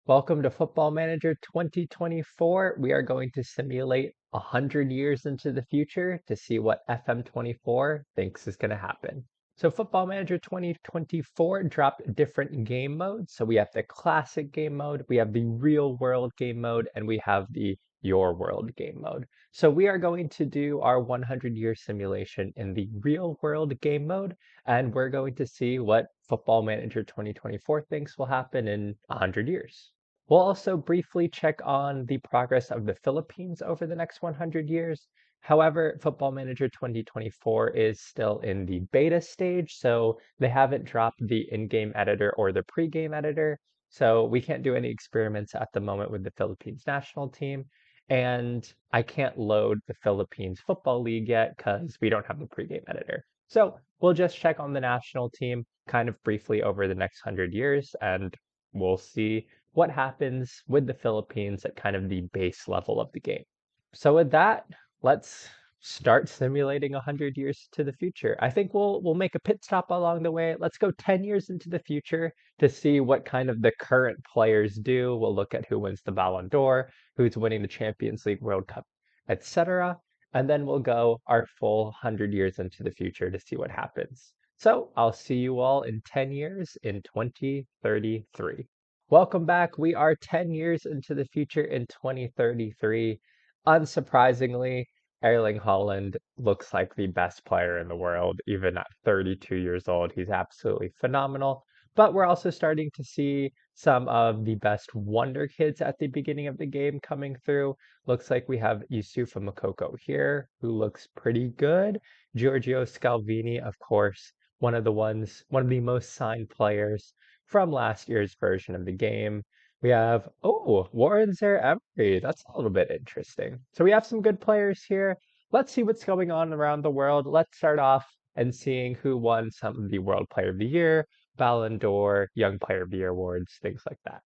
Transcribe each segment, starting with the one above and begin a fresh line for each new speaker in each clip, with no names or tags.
Welcome to Football Manager 2024. We are going to simulate 100 years into the future to see what FM24 thinks is going to happen. So Football Manager 2024 dropped different game modes. So we have the classic game mode, we have the real world game mode, and we have the your world game mode. So we are going to do our 100-year simulation in the real world game mode, and we're going to see what Football Manager 2024 thinks will happen in 100 years. We'll also briefly check on the progress of the Philippines over the next 100 years. However, Football Manager 2024 is still in the beta stage, so they haven't dropped the in-game editor or the pre-game editor, so we can't do any experiments at the moment with the Philippines national team. And I can't load the Philippines Football League yet because we don't have the pre-game editor. So we'll just check on the national team kind of briefly over the next 100 years, and we'll see what happens with the Philippines at kind of the base level of the game. So with that, let's start simulating 100 years to the future. I think we'll make a pit stop along the way. Let's go 10 years into the future to see what kind of the current players do. We'll look at who wins the Ballon d'Or, who's winning the Champions League, World Cup, etc. And then we'll go our full 100 years into the future to see what happens. So I'll see you all in 10 years in 2033. Welcome back. We are 10 years into the future in 2033. Unsurprisingly, Erling Haaland looks like the best player in the world, even at 32 years old. He's absolutely phenomenal. But we're also starting to see some of the best wonder kids at the beginning of the game coming through. Looks like we have Yusufa Moukoko here, who looks pretty good. Giorgio Scalvini, of course, one of the most signed players from last year's version of the game. We have, Warren Zaire-Emery. That's a little bit interesting. So we have some good players here. Let's see what's going on around the world. Let's start off and seeing who won some of the World Player of the Year, Ballon d'Or, Young Player of the Year awards, things like that.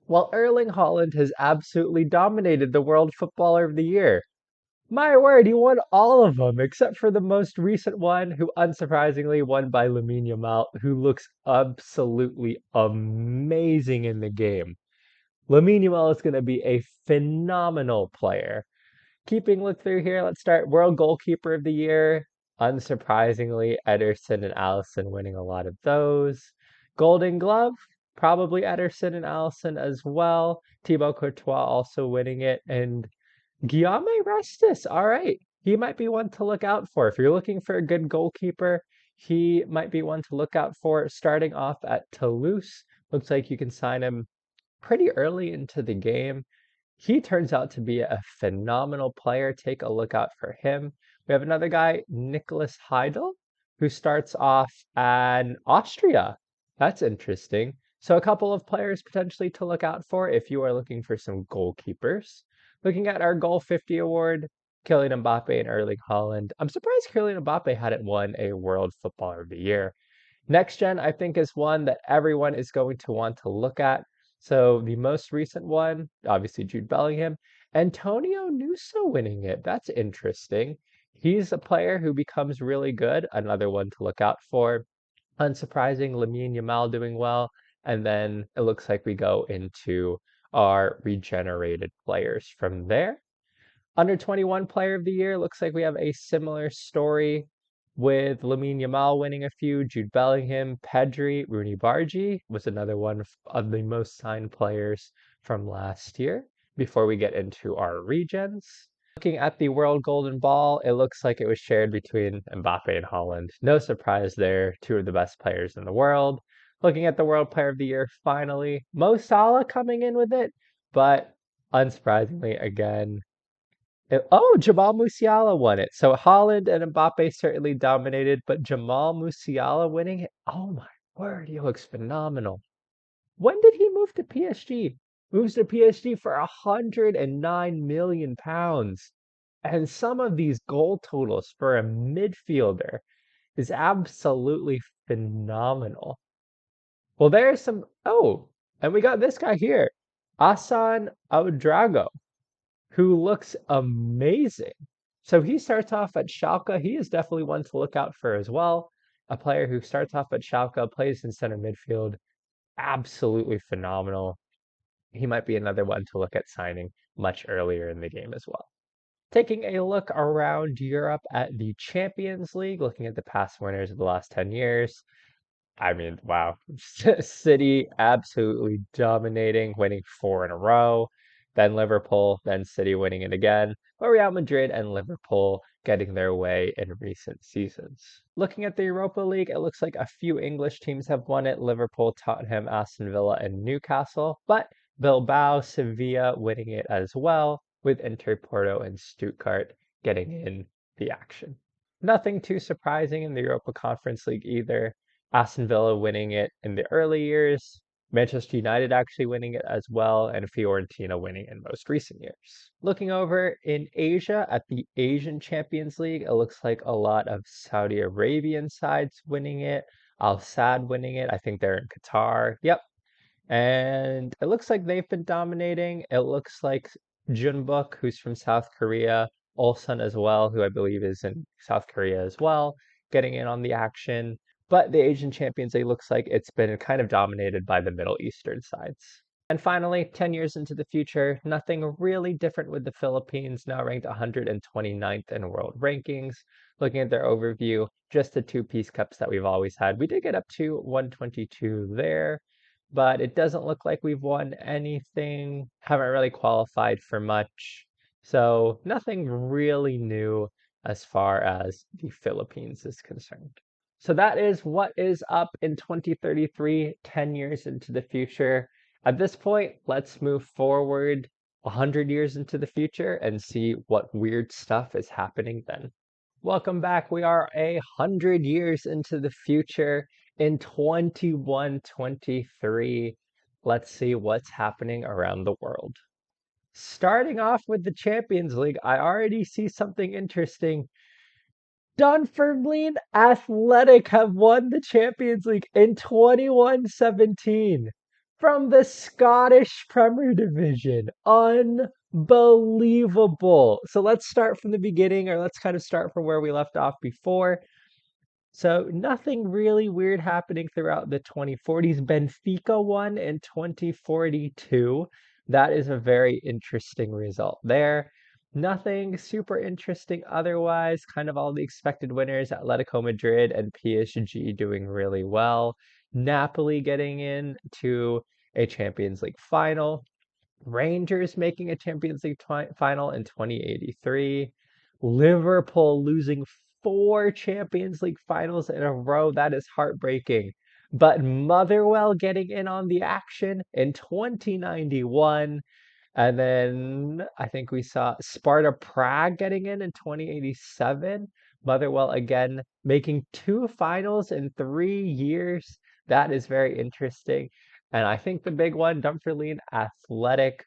Well, Erling Haaland has absolutely dominated the World Footballer of the Year. My word, he won all of them except for the most recent one, who unsurprisingly won by Lamine Yamal, who looks absolutely amazing in the game. Lamine Yamal is going to be a phenomenal player. Keeping look through here, let's start World Goalkeeper of the Year. Unsurprisingly, Ederson and Alisson winning a lot of those. Golden Glove, probably Ederson and Alisson as well. Thibaut Courtois also winning it, and Guillaume Restis, all right. He might be one to look out for. If you're looking for a good goalkeeper, he might be one to look out for. Starting off at Toulouse, looks like you can sign him pretty early into the game. He turns out to be a phenomenal player. Take a look out for him. We have another guy, Nicholas Heidel, who starts off in Austria. That's interesting. So a couple of players potentially to look out for if you are looking for some goalkeepers. Looking at our Goal 50 award, Kylian Mbappe and Erling Haaland. I'm surprised Kylian Mbappe hadn't won a World Footballer of the Year. Next Gen, I think, is one that everyone is going to want to look at. So the most recent one, obviously Jude Bellingham, Antonio Nusa winning it. That's interesting. He's a player who becomes really good. Another one to look out for. Unsurprising, Lamine Yamal doing well. And then it looks like we go into our regenerated players from there. Under 21 Player of the Year, looks like we have a similar story with Lamine Yamal winning a few, Jude Bellingham, Pedri, Rooney Bargi was another one of the most signed players from last year before we get into our regens. Looking at the World Golden Ball, it looks like it was shared between Mbappe and Haaland. No surprise there, two of the best players in the world. Looking at the World Player of the Year, finally, Mo Salah coming in with it, but unsurprisingly, again, Jamal Musiala won it. So Haaland and Mbappe certainly dominated, but Jamal Musiala winning it. Oh my word, he looks phenomenal. When did he move to PSG? Moves to PSG for 109 million pounds. And some of these goal totals for a midfielder is absolutely phenomenal. Well, there's some. And we got this guy here, Asan Ouedraogo, who looks amazing. So he starts off at Schalke. He is definitely one to look out for as well. A player who starts off at Schalke, plays in center midfield, absolutely phenomenal. he might be another one to look at signing much earlier in the game as well. Taking a look around Europe at the Champions League, looking at the past winners of the last 10 years. I mean, wow. City absolutely dominating, winning four in a row. Then Liverpool, then City winning it again. But Real Madrid and Liverpool getting their way in recent seasons. Looking at the Europa League, it looks like a few English teams have won it. Liverpool, Tottenham, Aston Villa, and Newcastle. But Bilbao, Sevilla winning it as well, with Inter, Porto, and Stuttgart getting in the action. Nothing too surprising in the Europa Conference League either. Aston Villa winning it in the early years, Manchester United actually winning it as well, and Fiorentina winning in most recent years. Looking over in Asia at the Asian Champions League, it looks like a lot of Saudi Arabian sides winning it, Al Sadd winning it. I think they're in Qatar. Yep. And it looks like they've been dominating. It looks like Junbuk, who's from South Korea, Ulsan as well, who I believe is in South Korea as well, getting in on the action. But the Asian Champions League looks like it's been kind of dominated by the Middle Eastern sides. And finally, 10 years into the future, nothing really different with the Philippines, now ranked 129th in world rankings. Looking at their overview, just the two Peace Cups that we've always had. We did get up to 122 there, but it doesn't look like we've won anything, haven't really qualified for much. So nothing really new as far as the Philippines is concerned. So that is what is up in 2033, 10 years into the future. At this point, let's move forward 100 years into the future and see what weird stuff is happening then. Welcome back. We are 100 years into the future in 2123. Let's see what's happening around the world. Starting off with the Champions League, I already see something interesting. Dunfermline Athletic have won the Champions League in 2117 from the Scottish Premier Division. Unbelievable. So let's start from the beginning, or let's kind of start from where we left off before. So nothing really weird happening throughout the 2040s. Benfica won in 2042. That is a very interesting result there. Nothing super interesting otherwise. Kind of all the expected winners. Atletico Madrid and PSG doing really well. Napoli getting in to a Champions League final. Rangers making a Champions League final in 2083. Liverpool losing 4 Champions League finals in a row. That is heartbreaking. But Motherwell getting in on the action in 2091. And then I think we saw Sparta Prague getting in 2087. Motherwell again making 2 finals in 3 years. That is very interesting. And I think the big one, Dunfermline Athletic.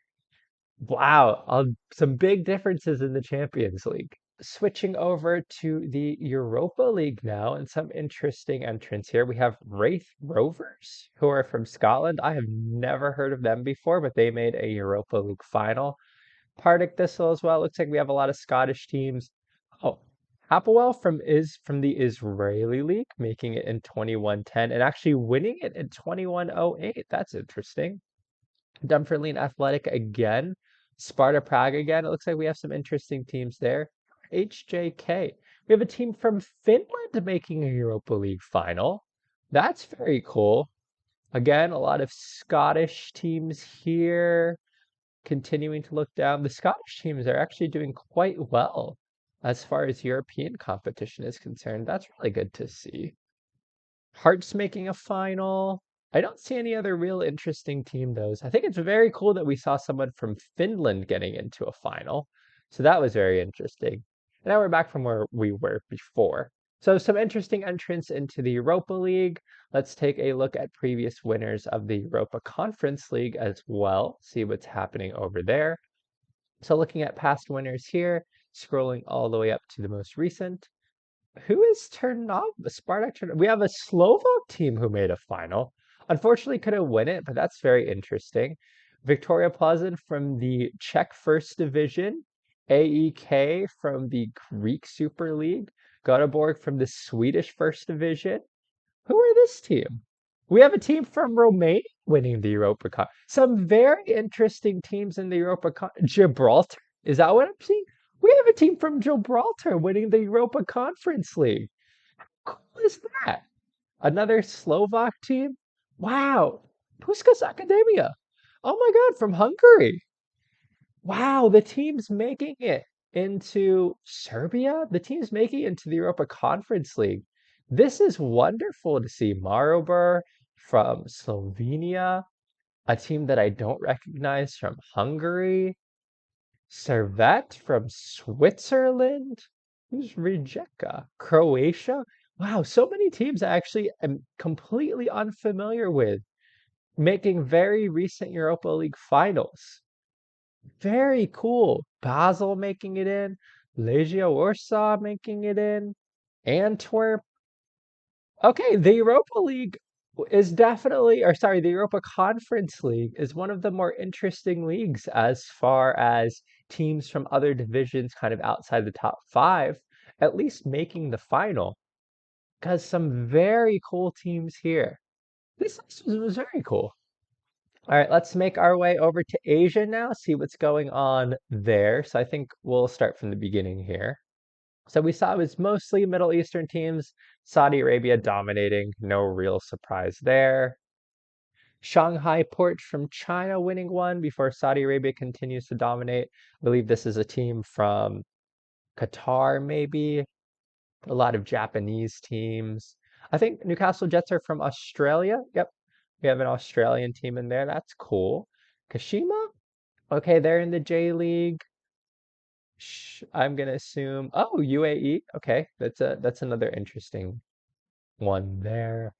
Wow, some big differences in the Champions League. Switching over to the Europa League now, and some interesting entrants here. We have Wraith Rovers, who are from Scotland. I have never heard of them before, but they made a Europa League final. Partick Thistle as well. Looks like we have a lot of Scottish teams. Oh, Hapoel from the Israeli League, making it in 2110 and actually winning it in 2108. That's interesting. Dunfermline Athletic again. Sparta Prague again. It looks like we have some interesting teams there. HJK. We have a team from Finland making a Europa League final. That's very cool. Again, a lot of Scottish teams here. Continuing to look down, the Scottish teams are actually doing quite well as far as European competition is concerned. That's really good to see. Hearts making a final. I don't see any other real interesting team, though. I think it's very cool that we saw someone from Finland getting into a final. So that was very interesting. And now we're back from where we were before. So some interesting entrants into the Europa League. Let's take a look at previous winners of the Europa Conference League as well. See what's happening over there. So looking at past winners here, scrolling all the way up to the most recent. Who is Ternov? Spartak Ternov. We have a Slovak team who made a final. Unfortunately, couldn't win it, but that's very interesting. Victoria Plzeň from the Czech First Division. AEK from the Greek Super League. Göteborg from the Swedish First Division. Who are this team? We have a team from Romania winning the Europa Cup. Some very interesting teams in the Europa Cup. Gibraltar, is that what I'm seeing? We have a team from Gibraltar winning the Europa Conference League. How cool is that? Another Slovak team? Wow. Puskas Academia. Oh my God, from Hungary. Wow, the team's making it into Serbia. The team's making it into the Europa Conference League. This is wonderful to see. Maribor from Slovenia, a team that I don't recognize from Hungary. Servette from Switzerland. Who's Rijeka? Croatia. Wow, so many teams I actually am completely unfamiliar with, making very recent Europa League finals. Very cool. Basel making it in, Legia Warsaw making it in, Antwerp. Okay, the Europa League is definitely, or sorry, the Europa Conference League is one of the more interesting leagues as far as teams from other divisions kind of outside the top five, at least making the final. Because some very cool teams here. This was very cool. All right, let's make our way over to Asia now, see what's going on there. So I think we'll start from the beginning here. So we saw it was mostly Middle Eastern teams, Saudi Arabia dominating, no real surprise there. Shanghai Port from China winning one before Saudi Arabia continues to dominate. I believe this is a team from Qatar, maybe. A lot of Japanese teams. I think Newcastle Jets are from Australia. Yep, we have an Australian team in there. That's cool. Kashima? Okay, they're in the J League. I'm gonna assume. Oh, UAE. Okay, that's another interesting one there.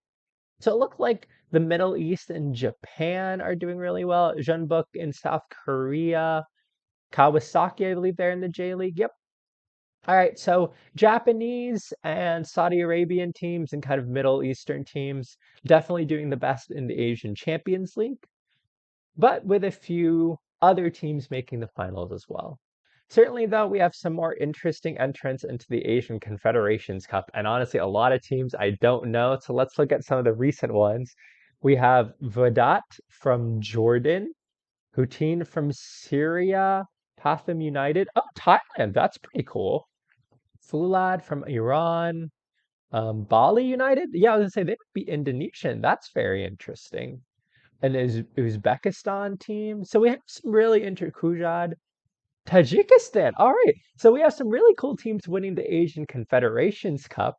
So it looked like the Middle East and Japan are doing really well. Jeonbuk in South Korea. Kawasaki, I believe they're in the J League. Yep. All right, so Japanese and Saudi Arabian teams and kind of Middle Eastern teams definitely doing the best in the Asian Champions League, but with a few other teams making the finals as well. Certainly, though, we have some more interesting entrants into the Asian Confederations Cup, and honestly, a lot of teams I don't know. So let's look at some of the recent ones. We have Vedat from Jordan, Houtin from Syria, Pathum United. Oh, Thailand, that's pretty cool. Fulad from Iran, Bali United. Yeah, I was gonna say they might be Indonesian. That's very interesting. And Uzbekistan team. So we have some really Kujad, Tajikistan. All right. So we have some really cool teams winning the Asian Confederations Cup.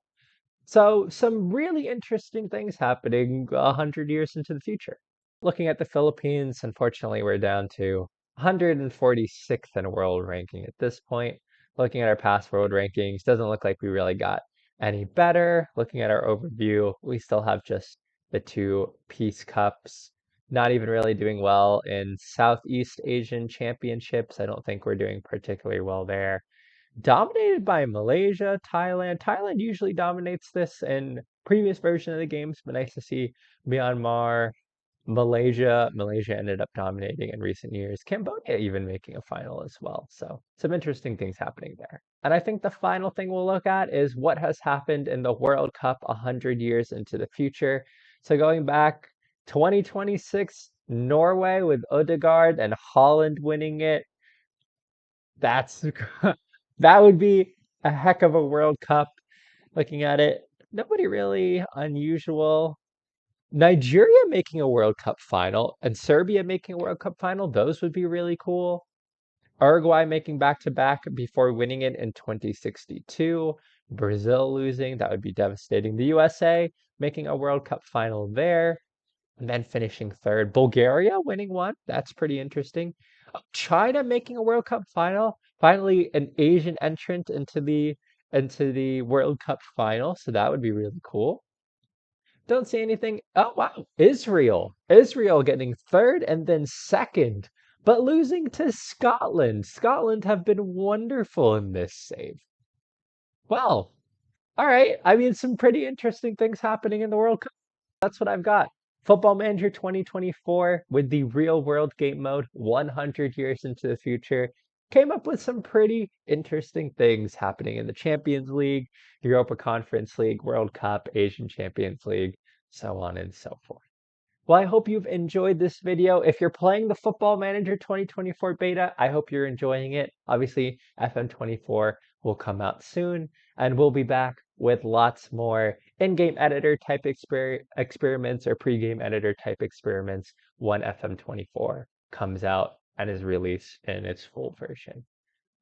So some really interesting things happening 100 years into the future. Looking at the Philippines, unfortunately, we're down to 146th in world ranking at this point. Looking at our past world rankings, doesn't look like we really got any better. Looking at our overview, we still have just the two Peace Cups. Not even really doing well in Southeast Asian Championships. I don't think we're doing particularly well there. Dominated by Malaysia, Thailand. Thailand usually dominates this in previous version of the games, but nice to see Myanmar, Malaysia ended up dominating in recent years. Cambodia even making a final as well. So some interesting things happening there. And I think the final thing we'll look at is what has happened in the World Cup 100 years into the future. So going back 2026, Norway with Odegaard and Holland winning it. That's that would be a heck of a World Cup. Looking at it, nobody really unusual. Nigeria making a World Cup final and Serbia making a World Cup final, those would be really cool. Uruguay making back-to-back before winning it in 2062. Brazil losing, that would be devastating. The USA making a World Cup final there and then finishing third. Bulgaria winning one, that's pretty interesting. China making a World Cup final, finally an Asian entrant into the World Cup final, so that would be really cool. Don't see anything. Oh wow, Israel getting third and then second, but losing to Scotland. Scotland have been wonderful in this save. Well, all right. I mean, some pretty interesting things happening in the World Cup. That's what I've got. Football Manager 2024 with the real world game mode 100 years into the future came up with some pretty interesting things happening in the Champions League, Europa Conference League, World Cup, Asian Champions League. so on and so forth. Well, I hope you've enjoyed this video. If you're playing the Football Manager 2024 beta, I hope you're enjoying it. Obviously, FM24 will come out soon, and we'll be back with lots more in-game editor type experiments or pre-game editor type experiments when FM24 comes out and is released in its full version.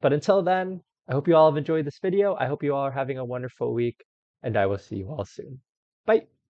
But until then, I hope you all have enjoyed this video. I hope you all are having a wonderful week, and I will see you all soon. Bye!